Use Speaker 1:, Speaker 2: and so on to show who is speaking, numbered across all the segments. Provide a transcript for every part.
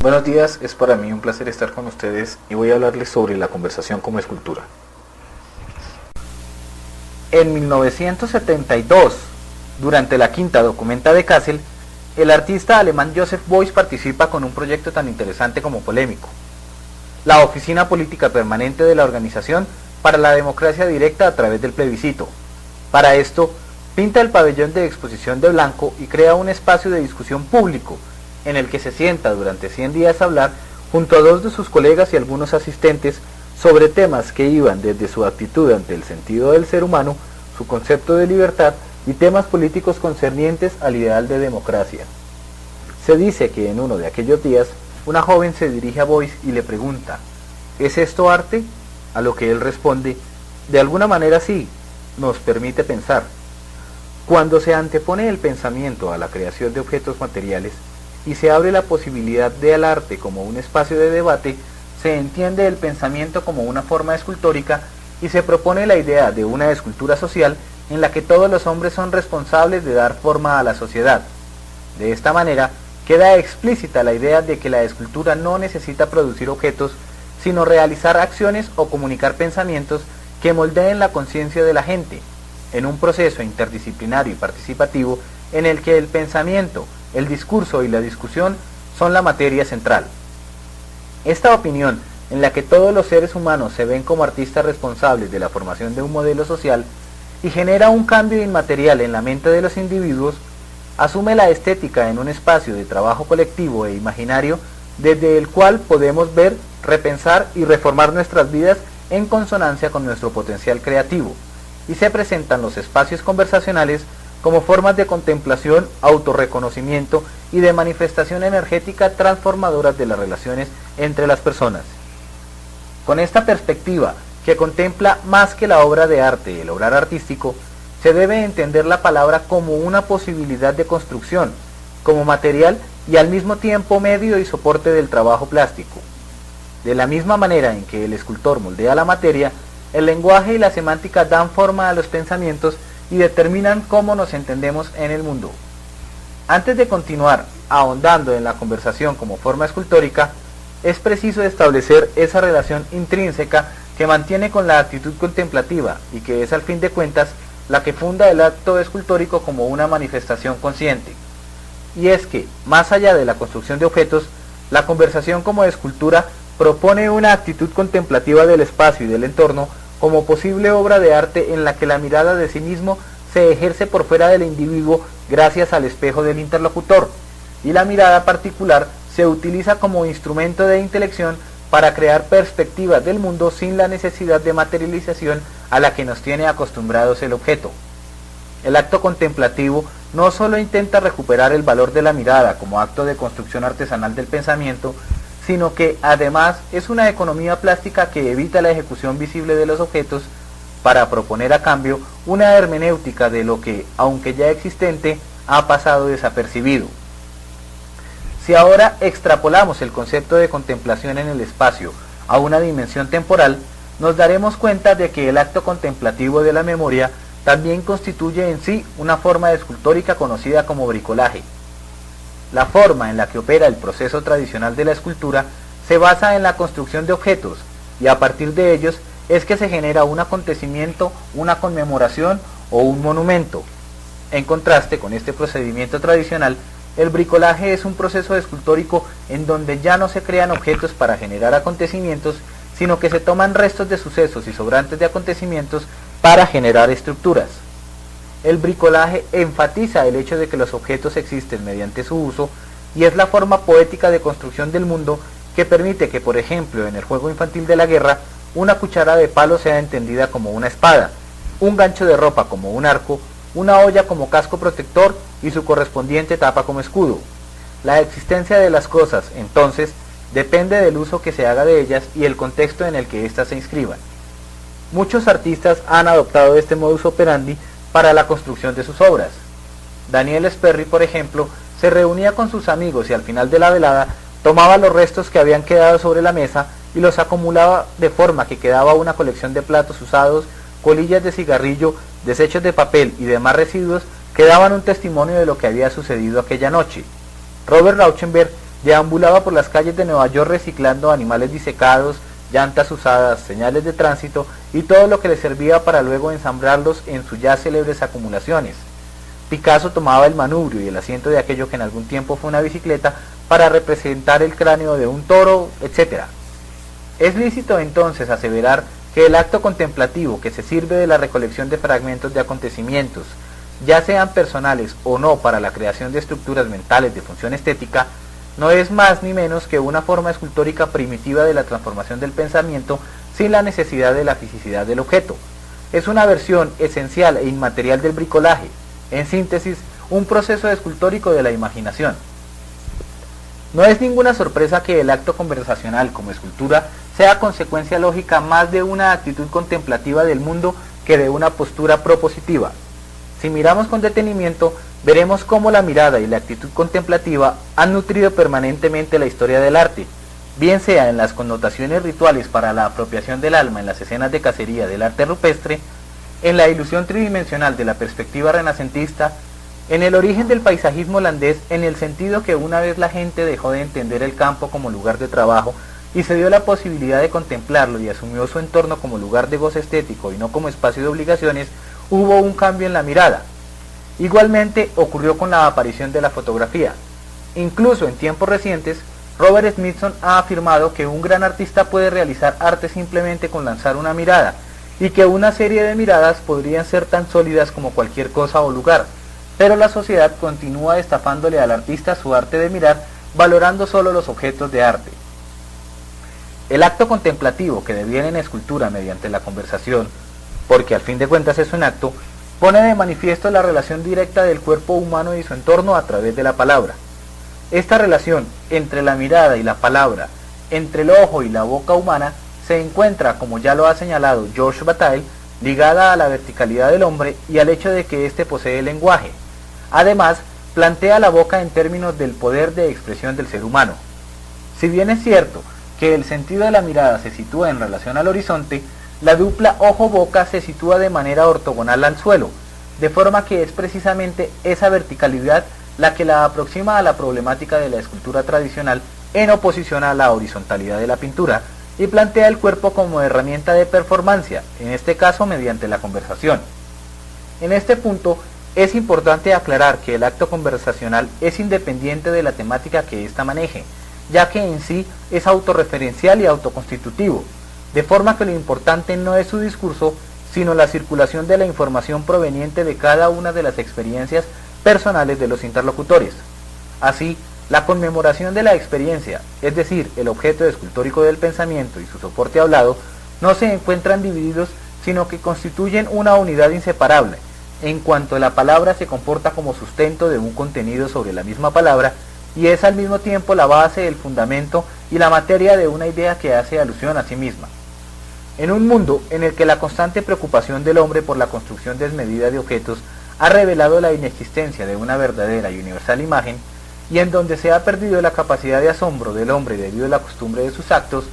Speaker 1: Buenos días, es para mí un placer estar con ustedes y voy a hablarles sobre la conversación como escultura. En 1972, durante la quinta documenta de Kassel, el artista alemán Joseph Beuys participa con un proyecto tan interesante como polémico: la Oficina Política Permanente de la Organización para la Democracia Directa a través del plebiscito. Para esto, pinta el pabellón de exposición de blanco y crea un espacio de discusión público en el que se sienta durante 100 días a hablar junto a dos de sus colegas y algunos asistentes sobre temas que iban desde su actitud ante el sentido del ser humano, su concepto de libertad y temas políticos concernientes al ideal de democracia. Se dice que en uno de aquellos días, una joven se dirige a Beuys y le pregunta: ¿es esto arte? A lo que él responde: de alguna manera sí, nos permite pensar. Cuando se antepone el pensamiento a la creación de objetos materiales y se abre la posibilidad del arte como un espacio de debate, se entiende el pensamiento como una forma escultórica y se propone la idea de una escultura social en la que todos los hombres son responsables de dar forma a la sociedad. De esta manera, queda explícita la idea de que la escultura no necesita producir objetos, sino realizar acciones o comunicar pensamientos que moldeen la conciencia de la gente, en un proceso interdisciplinario y participativo en el que el pensamiento, el discurso y la discusión son la materia central. Esta opinión, en la que todos los seres humanos se ven como artistas responsables de la formación de un modelo social y genera un cambio inmaterial en la mente de los individuos, asume la estética en un espacio de trabajo colectivo e imaginario desde el cual podemos ver, repensar y reformar nuestras vidas en consonancia con nuestro potencial creativo, y se presentan los espacios conversacionales como formas de contemplación, autorreconocimiento y de manifestación energética transformadoras de las relaciones entre las personas. Con esta perspectiva, que contempla más que la obra de arte, el obrar artístico, se debe entender la palabra como una posibilidad de construcción, como material y al mismo tiempo medio y soporte del trabajo plástico. De la misma manera en que el escultor moldea la materia, el lenguaje y la semántica dan forma a los pensamientos y determinan cómo nos entendemos en el mundo. Antes de continuar ahondando en la conversación como forma escultórica, es preciso establecer esa relación intrínseca que mantiene con la actitud contemplativa y que es al fin de cuentas la que funda el acto escultórico como una manifestación consciente. Y es que, más allá de la construcción de objetos, la conversación como escultura propone una actitud contemplativa del espacio y del entorno como posible obra de arte en la que la mirada de sí mismo se ejerce por fuera del individuo gracias al espejo del interlocutor, y la mirada particular se utiliza como instrumento de intelección para crear perspectivas del mundo sin la necesidad de materialización a la que nos tiene acostumbrados el objeto. El acto contemplativo no solo intenta recuperar el valor de la mirada como acto de construcción artesanal del pensamiento, sino que además es una economía plástica que evita la ejecución visible de los objetos para proponer a cambio una hermenéutica de lo que, aunque ya existente, ha pasado desapercibido. Si ahora extrapolamos el concepto de contemplación en el espacio a una dimensión temporal, nos daremos cuenta de que el acto contemplativo de la memoria también constituye en sí una forma escultórica conocida como bricolaje. La forma en la que opera el proceso tradicional de la escultura se basa en la construcción de objetos, y a partir de ellos es que se genera un acontecimiento, una conmemoración o un monumento. En contraste con este procedimiento tradicional, el bricolaje es un proceso escultórico en donde ya no se crean objetos para generar acontecimientos, sino que se toman restos de sucesos y sobrantes de acontecimientos para generar estructuras. El bricolaje enfatiza el hecho de que los objetos existen mediante su uso y es la forma poética de construcción del mundo que permite que, por ejemplo, en el juego infantil de la guerra, una cuchara de palo sea entendida como una espada, un gancho de ropa como un arco, una olla como casco protector y su correspondiente tapa como escudo. La existencia de las cosas, entonces, depende del uso que se haga de ellas y el contexto en el que éstas se inscriban. Muchos artistas han adoptado este modus operandi para la construcción de sus obras. Daniel Sperry, por ejemplo, se reunía con sus amigos y al final de la velada tomaba los restos que habían quedado sobre la mesa y los acumulaba de forma que quedaba una colección de platos usados, colillas de cigarrillo, desechos de papel y demás residuos que daban un testimonio de lo que había sucedido aquella noche. Robert Rauschenberg deambulaba por las calles de Nueva York reciclando animales disecados, llantas usadas, señales de tránsito y todo lo que le servía para luego ensamblarlos en sus ya célebres acumulaciones. Picasso tomaba el manubrio y el asiento de aquello que en algún tiempo fue una bicicleta para representar el cráneo de un toro, etc. Es lícito entonces aseverar que el acto contemplativo que se sirve de la recolección de fragmentos de acontecimientos, ya sean personales o no para la creación de estructuras mentales de función estética, no es más ni menos que una forma escultórica primitiva de la transformación del pensamiento sin la necesidad de la fisicidad del objeto. Es una versión esencial e inmaterial del bricolaje, en síntesis, un proceso escultórico de la imaginación. No es ninguna sorpresa que el acto conversacional como escultura sea consecuencia lógica más de una actitud contemplativa del mundo que de una postura propositiva. Si miramos con detenimiento, veremos cómo la mirada y la actitud contemplativa han nutrido permanentemente la historia del arte, bien sea en las connotaciones rituales para la apropiación del alma en las escenas de cacería del arte rupestre, en la ilusión tridimensional de la perspectiva renacentista, en el origen del paisajismo holandés en el sentido que una vez la gente dejó de entender el campo como lugar de trabajo y se dio la posibilidad de contemplarlo y asumió su entorno como lugar de goce estético y no como espacio de obligaciones, hubo un cambio en la mirada. Igualmente ocurrió con la aparición de la fotografía. Incluso en tiempos recientes, Robert Smithson ha afirmado que un gran artista puede realizar arte simplemente con lanzar una mirada, y que una serie de miradas podrían ser tan sólidas como cualquier cosa o lugar, pero la sociedad continúa estafándole al artista su arte de mirar, valorando solo los objetos de arte. El acto contemplativo que deviene en escultura mediante la conversación, porque al fin de cuentas es un acto, pone de manifiesto la relación directa del cuerpo humano y su entorno a través de la palabra. Esta relación entre la mirada y la palabra, entre el ojo y la boca humana, se encuentra, como ya lo ha señalado Georges Bataille, ligada a la verticalidad del hombre y al hecho de que éste posee lenguaje. Además, plantea la boca en términos del poder de expresión del ser humano. Si bien es cierto que el sentido de la mirada se sitúa en relación al horizonte, la dupla ojo-boca se sitúa de manera ortogonal al suelo, de forma que es precisamente esa verticalidad la que la aproxima a la problemática de la escultura tradicional en oposición a la horizontalidad de la pintura, y plantea el cuerpo como herramienta de performancia, en este caso mediante la conversación. En este punto, es importante aclarar que el acto conversacional es independiente de la temática que ésta maneje, ya que en sí es autorreferencial y autoconstitutivo, de forma que lo importante no es su discurso, sino la circulación de la información proveniente de cada una de las experiencias personales de los interlocutores. Así, la conmemoración de la experiencia, es decir, el objeto escultórico del pensamiento y su soporte hablado, no se encuentran divididos, sino que constituyen una unidad inseparable, en cuanto la palabra se comporta como sustento de un contenido sobre la misma palabra, y es al mismo tiempo la base, el fundamento y la materia de una idea que hace alusión a sí misma. En un mundo en el que la constante preocupación del hombre por la construcción desmedida de objetos ha revelado la inexistencia de una verdadera y universal imagen, y en donde se ha perdido la capacidad de asombro del hombre debido a la costumbre de sus actos,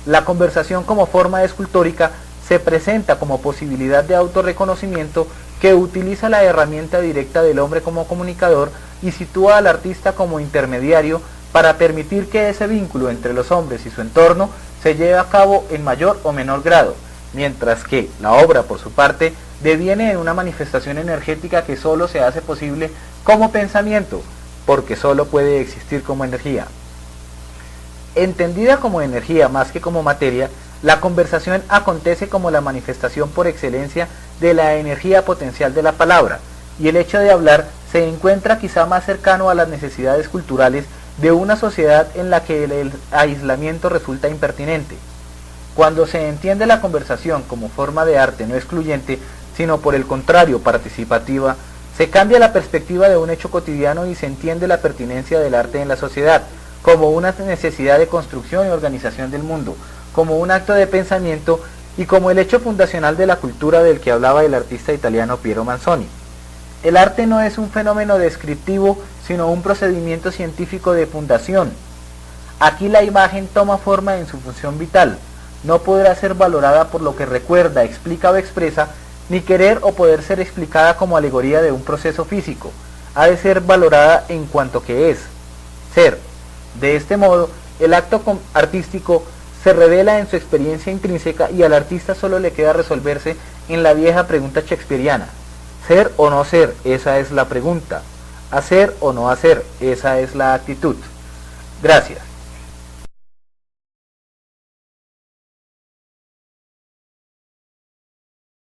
Speaker 1: la conversación como forma escultórica se presenta como posibilidad de autorreconocimiento que utiliza la herramienta directa del hombre como comunicador y sitúa al artista como intermediario para permitir que ese vínculo entre los hombres y su entorno se lleve a cabo en mayor o menor grado, mientras que la obra, por su parte, deviene en una manifestación energética que solo se hace posible como pensamiento, porque solo puede existir como energía. Entendida como energía más que como materia, la conversación acontece como la manifestación por excelencia de la energía potencial de la palabra, y el hecho de hablar se encuentra quizá más cercano a las necesidades culturales de una sociedad en la que el aislamiento resulta impertinente. Cuando se entiende la conversación como forma de arte no excluyente, sino por el contrario participativa, se cambia la perspectiva de un hecho cotidiano y se entiende la pertinencia del arte en la sociedad, como una necesidad de construcción y organización del mundo, como un acto de pensamiento y como el hecho fundacional de la cultura del que hablaba el artista italiano Piero Manzoni. El arte no es un fenómeno descriptivo, sino un procedimiento científico de fundación. Aquí la imagen toma forma en su función vital, no podrá ser valorada por lo que recuerda, explica o expresa, ni querer o poder ser explicada como alegoría de un proceso físico, ha de ser valorada en cuanto que es, ser. De este modo, el acto artístico se revela en su experiencia intrínseca y al artista solo le queda resolverse en la vieja pregunta shakespeariana. Ser o no ser, esa es la pregunta. Hacer o no hacer, esa es la actitud. Gracias.